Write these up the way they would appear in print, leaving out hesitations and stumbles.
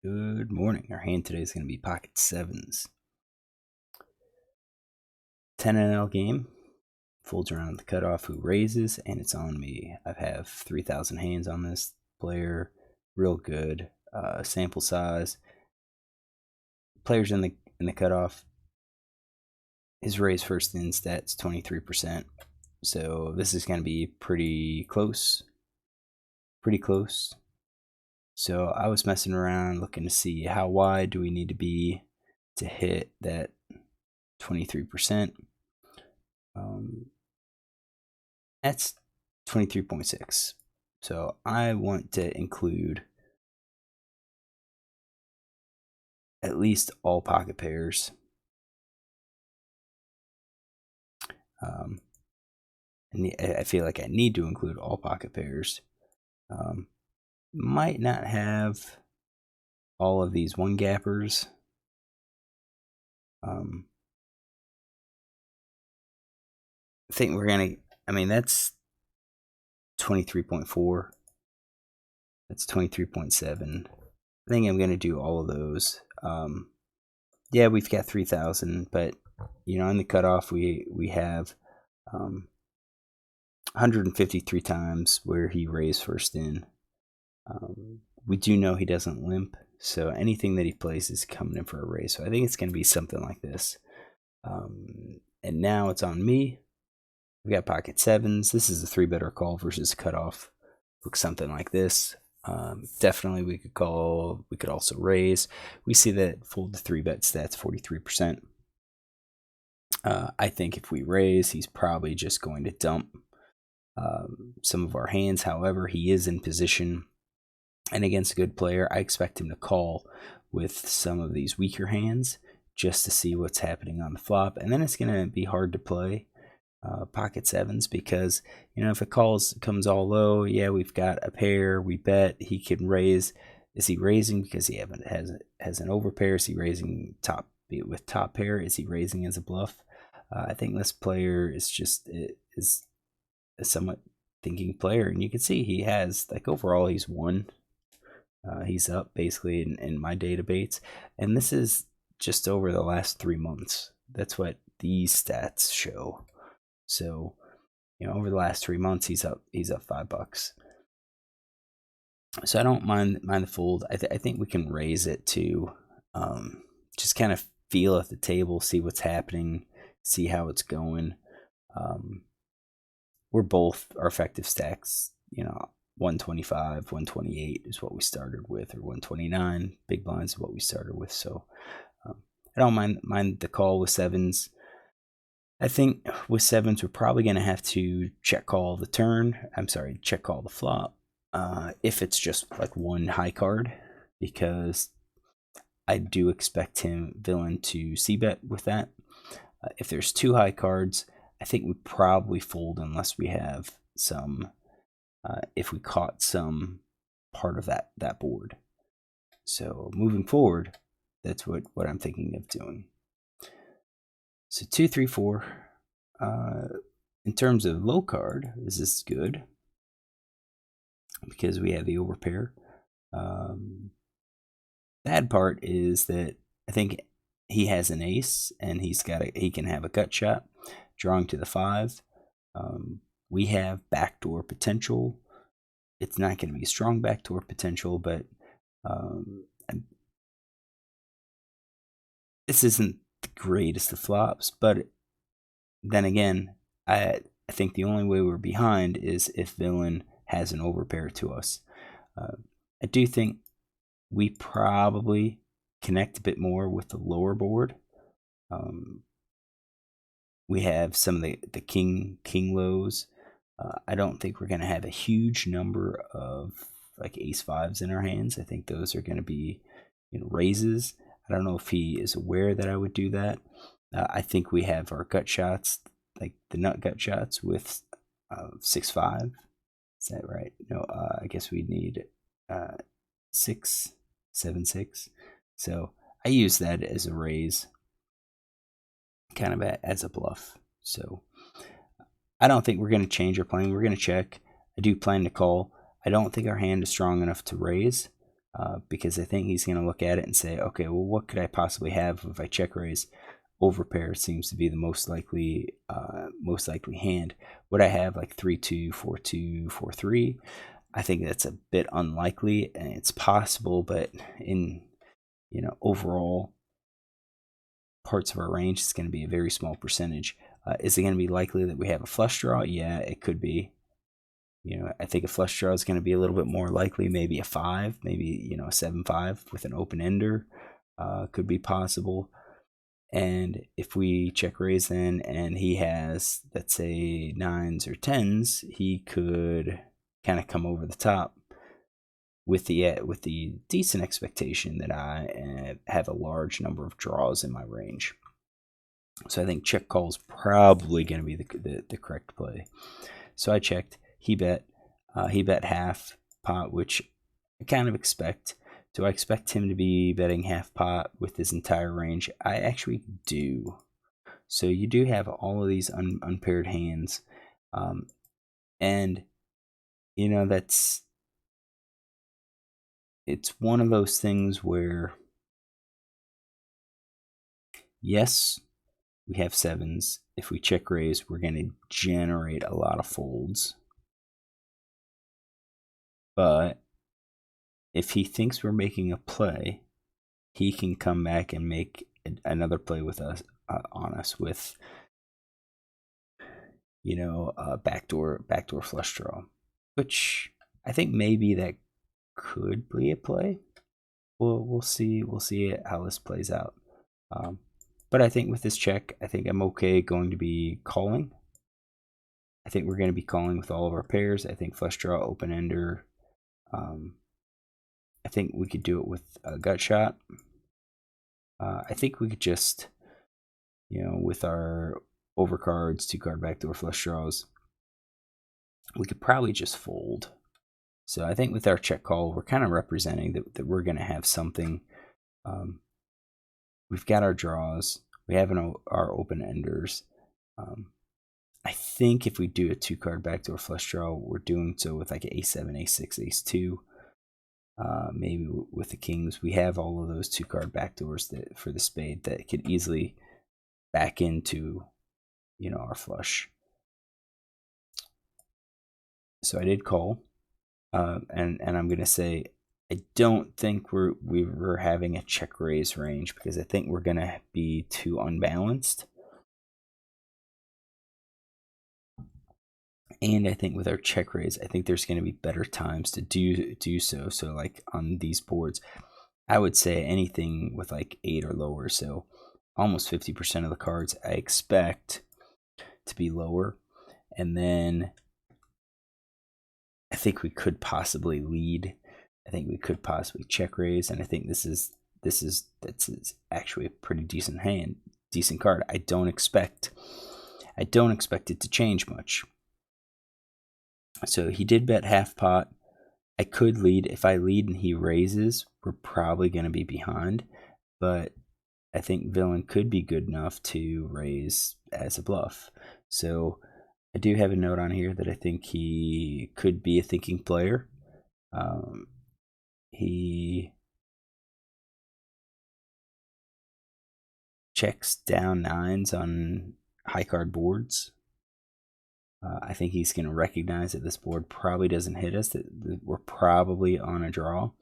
Good morning. Our hand today is going to be pocket sevens. 10 NL game. Folds around the cutoff who raises, and it's on me. I have 3,000 hands on this player. Real good. Sample size. Players in the cutoff. His raise first in stats 23%. So this is going to be pretty close. Pretty close. So I was messing around looking to see how wide do we need to be to hit that 23%. That's 23.6. So I want to include at least all pocket pairs. And I feel like I need to include all pocket pairs. Might not have all of these one gappers. I think we're gonna. I mean, that's 23.4. That's 23.7. I think I'm gonna do all of those. Yeah, we've got 3,000, but in the cutoff we have 153 times where he raised first in. We do know he doesn't limp, so anything that he plays is coming in for a raise. So I think it's going to be something like this. And now it's on me. We got pocket sevens. This is a 3-better call versus cutoff. Looks something like this. Definitely we could call. We could also raise. We see that fold to 3-bet stats 43%. I think if we raise, he's probably just going to dump some of our hands. However, he is in position, and against a good player, I expect him to call with some of these weaker hands just to see what's happening on the flop. And then it's going to be hard to play pocket sevens because, if it comes all low, yeah, we've got a pair, we bet, he can raise. Is he raising because he has an overpair? Is he raising with top pair? Is he raising as a bluff? I think this player is a somewhat thinking player, and you can see he has, like, overall he's won. He's up basically in my day debates, and this is just over the last 3 months. That's what these stats show. So, over the last 3 months, he's up $5. So I don't mind the fold. I think we can raise it to just kind of feel at the table, see what's happening, see how it's going. We're both our effective stacks, 125, 128 is what we started with, or 129 big blinds is what we started with. So I don't mind the call with sevens. I think with sevens, we're probably going to have to check call the turn. Check call the flop. If it's just like one high card, because I do expect villain to c-bet with that. If there's 2 high cards, I think we probably fold unless we have some, if we caught some part of that board. So moving forward, that's what I'm thinking of doing. So 2, 3, 4. In terms of low card, this is good because we have the overpair. Bad part is that I think he has an ace, and he can have a gut shot, drawing to the 5. We have backdoor potential. It's not going to be a strong backdoor potential, but this isn't the greatest of flops. But then again, I think the only way we're behind is if villain has an overpair to us. I do think we probably connect a bit more with the lower board. We have some of the king lows. I don't think we're going to have a huge number of like ace 5s in our hands. I think those are going to be raises. I don't know if he is aware that I would do that. I think we have our gut shots, like the nut gut shots with 6-5. Is that right? No, I guess we'd need 6, 7, 6. So I use that as a raise, kind of as a bluff. So I don't think we're going to change our playing. We're going to check. I do plan to call. I don't think our hand is strong enough to raise. because I think he's going to look at it and say, okay, well, what could I possibly have if I check raise? Overpair seems to be the most likely hand. Would I have like 3-2, 4-2, 4-3? I think that's a bit unlikely, and it's possible, but in overall parts of our range, it's going to be a very small percentage. Is it going to be likely that we have a flush draw? Yeah, it could be. I think a flush draw is going to be a little bit more likely. Maybe a 5, maybe a 7-5 with an open ender could be possible. And if we check raise then, and he has, let's say, 9s or 10s, he could kind of come over the top with the decent expectation that I have a large number of draws in my range. So I think check call is probably going to be the correct play. So I checked. He bet half pot, which I kind of expect. Do I expect him to be betting half pot with his entire range? I actually do. So you do have all of these unpaired hands, and it's one of those things where, yes, we have 7s. If we check raise, we're going to generate a lot of folds. But if he thinks we're making a play, he can come back and make another play with us on us with backdoor flush draw, which I think maybe that could be a play. We'll see how this plays out. But I think with this check, I think I'm okay going to be calling. I think we're going to be calling with all of our pairs. I think flush draw, open ender. I think we could do it with a gut shot. I think we could just, with our overcards, 2-card backdoor flush draws, we could probably just fold. So I think with our check call, we're kind of representing that we're going to have something. We've got our draws. We have our open enders. I think if we do a 2-card backdoor flush draw, we're doing so with like A7, A6, Ace-2. Maybe with the kings, we have all of those 2-card backdoors for the spade that could easily back into, our flush. So I did call, and I'm gonna say I don't think we're having a check raise range because I think we're gonna be too unbalanced. And I think with our check raise, I think there's going to be better times to do so. So like on these boards, I would say anything with like 8 or lower. So almost 50% of the cards I expect to be lower. And then I think we could possibly lead. I think we could possibly check raise. And I think that's actually a pretty decent card. I don't expect it to change much. So he did bet half pot. I could lead. If I lead and he raises, we're probably going to be behind. But I think villain could be good enough to raise as a bluff. So I do have a note on here that I think he could be a thinking player. He checks down 9s on high card boards. I think he's going to recognize that this board probably doesn't hit us, that we're probably on a draw.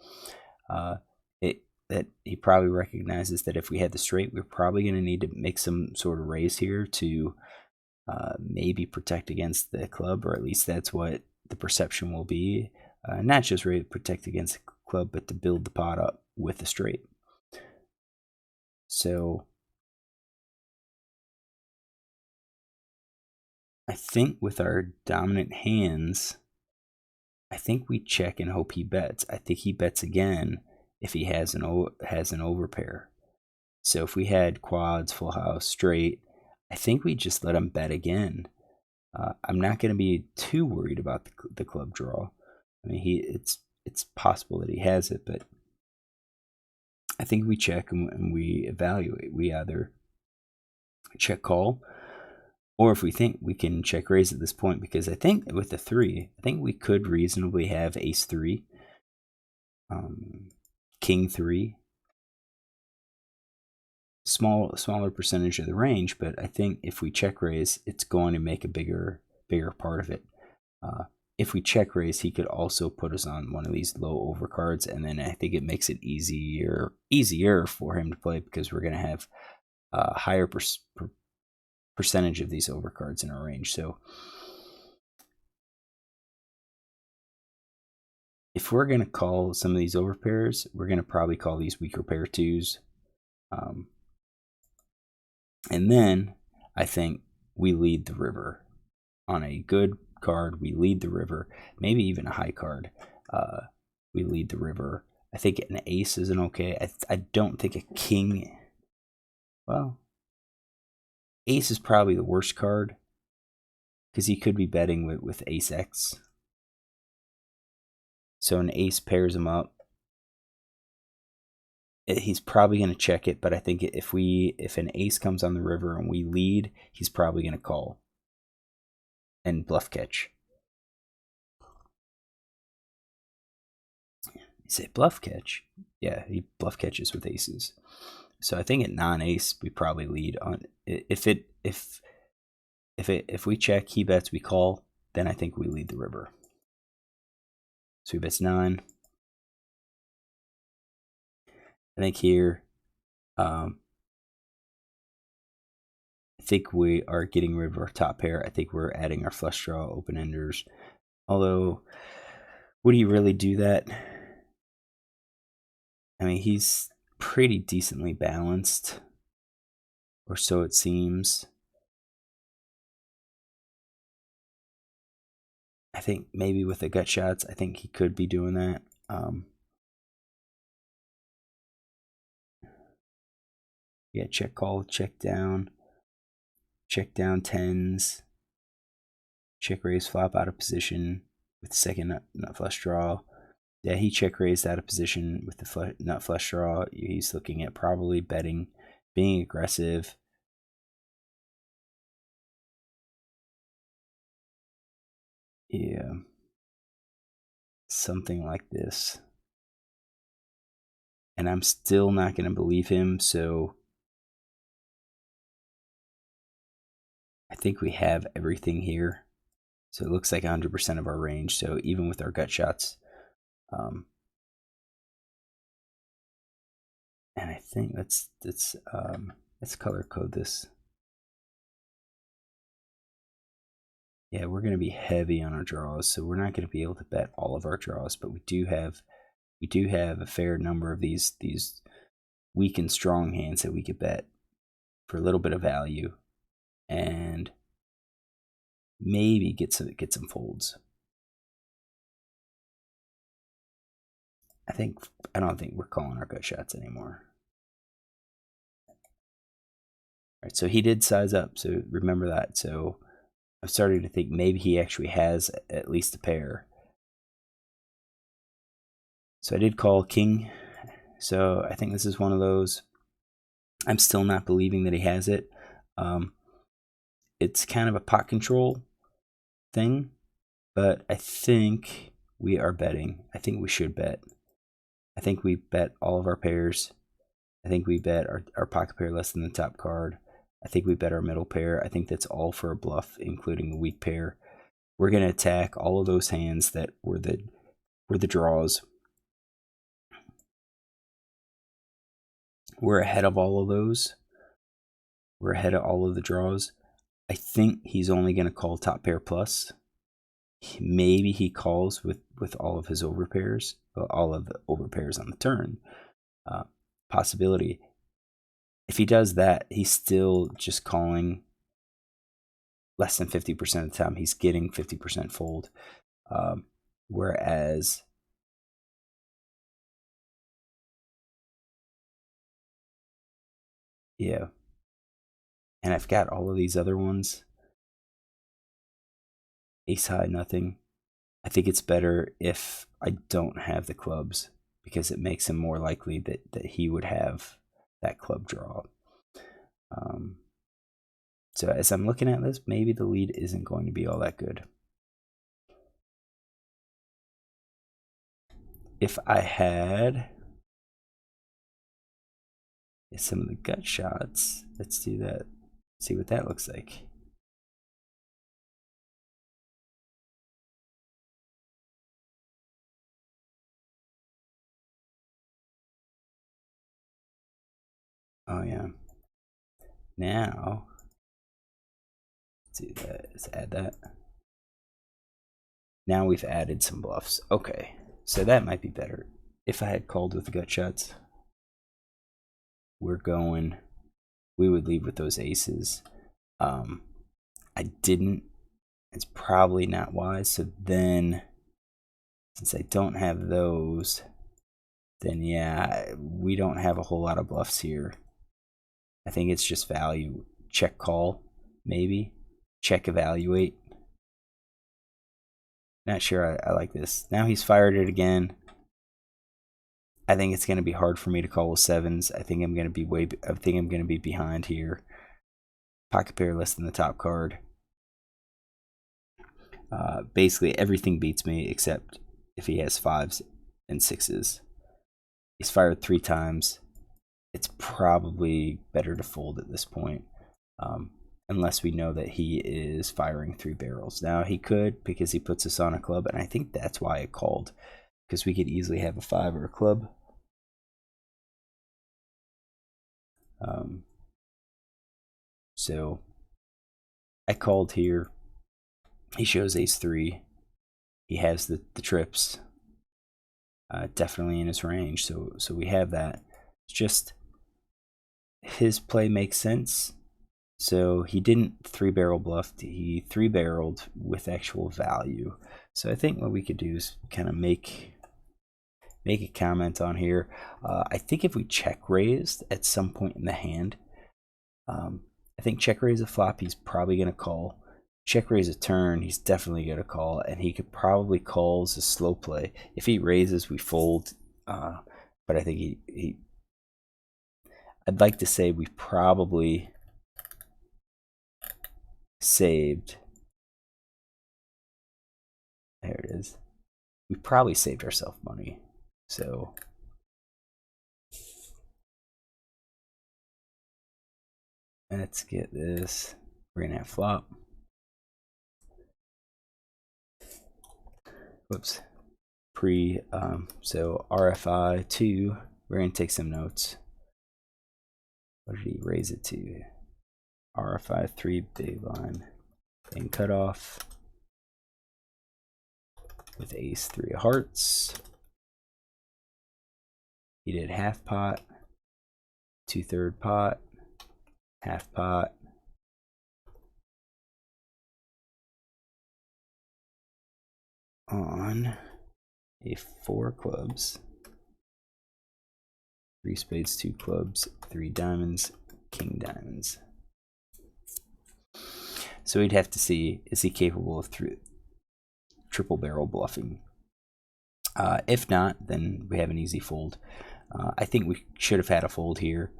That he probably recognizes that if we had the straight, we're probably going to need to make some sort of raise here to maybe protect against the club, or at least that's what the perception will be. Not just really protect against the club, but to build the pot up with the straight. So I think with our dominant hands, I think we check and hope he bets. I think he bets again if he has an overpair. So if we had quads, full house, straight, I think we just let him bet again. I'm not going to be too worried about the club draw. I mean, it's possible that he has it, but I think we check and we evaluate. We either check call, or if we think we can check raise at this point, because I think with the 3, I think we could reasonably have Ace-3. king 3. Smaller percentage of the range, but I think if we check raise, it's going to make a bigger part of it. If we check raise, he could also put us on one of these low overcards, and then I think it makes it easier for him to play, because we're going to have a higher percentage of these overcards in our range. So if we're going to call some of these overpairs, we're going to probably call these weaker pair 2s. And then I think we lead the river. On a good card, we lead the river. Maybe even a high card, we lead the river. I think an ace is an okay. I don't think a king. Well, ace is probably the worst card, because he could be betting with ace X. So an ace pairs him up. He's probably going to check it, but I think if an ace comes on the river and we lead, he's probably going to call and bluff catch. You say bluff catch? Yeah, he bluff catches with aces. So I think at non-ace we probably lead on. If we check, he bets, we call, then I think we lead the river. So he bets 9. I think here, I think we are getting rid of our top pair. I think we're adding our flush draw open-enders. Although, would he really do that? I mean, he's pretty decently balanced, or so it seems. I think maybe with the gut shots, I think he could be doing that. Yeah, check call, check down 10s, check raise flop out of position with the second nut flush draw. Yeah, he check raised out of position with the nut flush draw. He's looking at probably betting, being aggressive. Yeah, something like this. And I'm still not going to believe him, so I think we have everything here. So it looks like 100% of our range. So even with our gut shots, and I think let's color code this. Yeah, we're going to be heavy on our draws, so we're not going to be able to bet all of our draws, but we do have a fair number of these weak and strong hands that we could bet for a little bit of value, and maybe get some folds. I don't think we're calling our gut shots anymore. All right, so he did size up, so remember that. So I'm starting to think maybe he actually has at least a pair. So I did call king. So I think this is one of those. I'm still not believing that he has it. It's kind of a pot control thing, but I think we are betting. I think we should bet. I think we bet all of our pairs. I think we bet our pocket pair less than the top card. I think we bet our middle pair. I think that's all for a bluff, including the weak pair. We're going to attack all of those hands that were the draws. We're ahead of all of those. We're ahead of all of the draws. I think he's only going to call top pair plus. Maybe he calls with all of his overpairs, all of the overpairs on the turn. Possibility. If he does that, he's still just calling less than 50% of the time. He's getting 50% fold. Whereas yeah, and I've got all of these other ones. Ace high, nothing. I think it's better if I don't have the clubs, because it makes him more likely that he would have that club draw. So as I'm looking at this, maybe the lead isn't going to be all that good. If I had some of the gut shots. Let's do that. See what that looks like. Oh yeah. Now let's do that. Let's add that. Now we've added some bluffs. Okay, so that might be better. If I had called with the gut shots, we would leave with those aces. I didn't. It's probably not wise. So then, since I don't have those, then yeah, we don't have a whole lot of bluffs here. I think it's just value. Check call, maybe. Check evaluate. Not sure I like this. Now he's fired it again. I think it's going to be hard for me to call with sevens. I think I'm going to be behind here. Pocket pair less than the top card. Basically everything beats me except if he has fives and sixes. He's fired 3 times. It's probably better to fold at this point. Unless we know that he is firing 3 barrels. Now he could, because he puts us on a club, and I think that's why it called, because we could easily have a 5 or a club. So I called here. He shows ace-3. He has the trips. Definitely in his range, so we have that. It's just his play makes sense. So he didn't 3-barrel bluff. He 3-barreled with actual value. So I think what we could do is kind of make a comment on here. I think if we check raised at some point in the hand, I think check raise a flop, he's probably going to call. Check raise a turn, he's definitely going to call, and he could probably call as a slow play. If he raises, we fold. But I think I'd like to say we probably saved. There it is. We probably saved ourselves money. So let's get this. We're gonna have flop. Whoops. So RFI 2. We're gonna take some notes. What did he raise it to? RFI 3 big line and cutoff with ace 3 of hearts. He did half pot, 2/3 pot, half pot, on a 4 clubs, 3 spades, 2 clubs, 3 diamonds, king diamonds. So we'd have to see, is he capable of triple barrel bluffing? If not, then we have an easy fold. I think we should have had a fold here.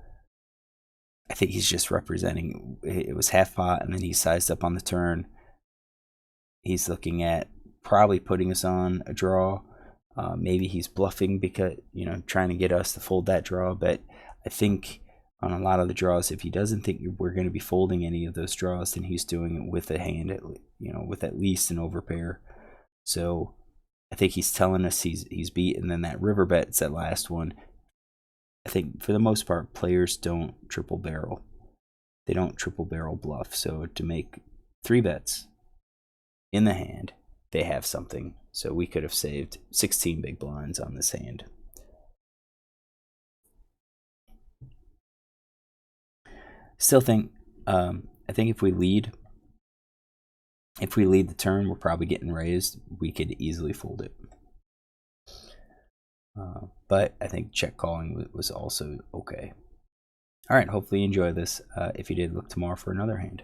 I think he's just representing, it was half pot and then he sized up on the turn. He's looking at probably putting us on a draw. Maybe he's bluffing because, trying to get us to fold that draw. But I think on a lot of the draws, if he doesn't think we're going to be folding any of those draws, then he's doing it with a hand, with at least an overpair. So I think he's telling us he's beat, and then that river bet's that last one. I think for the most part, players don't triple barrel. They don't triple barrel bluff. So to make 3 bets in the hand, they have something. So we could have saved 16 big blinds on this hand. Still think, I think if we lead the turn, we're probably getting raised. We could easily fold it. But I think check calling was also okay. All right, hopefully you enjoy this. If you did, look tomorrow for another hand.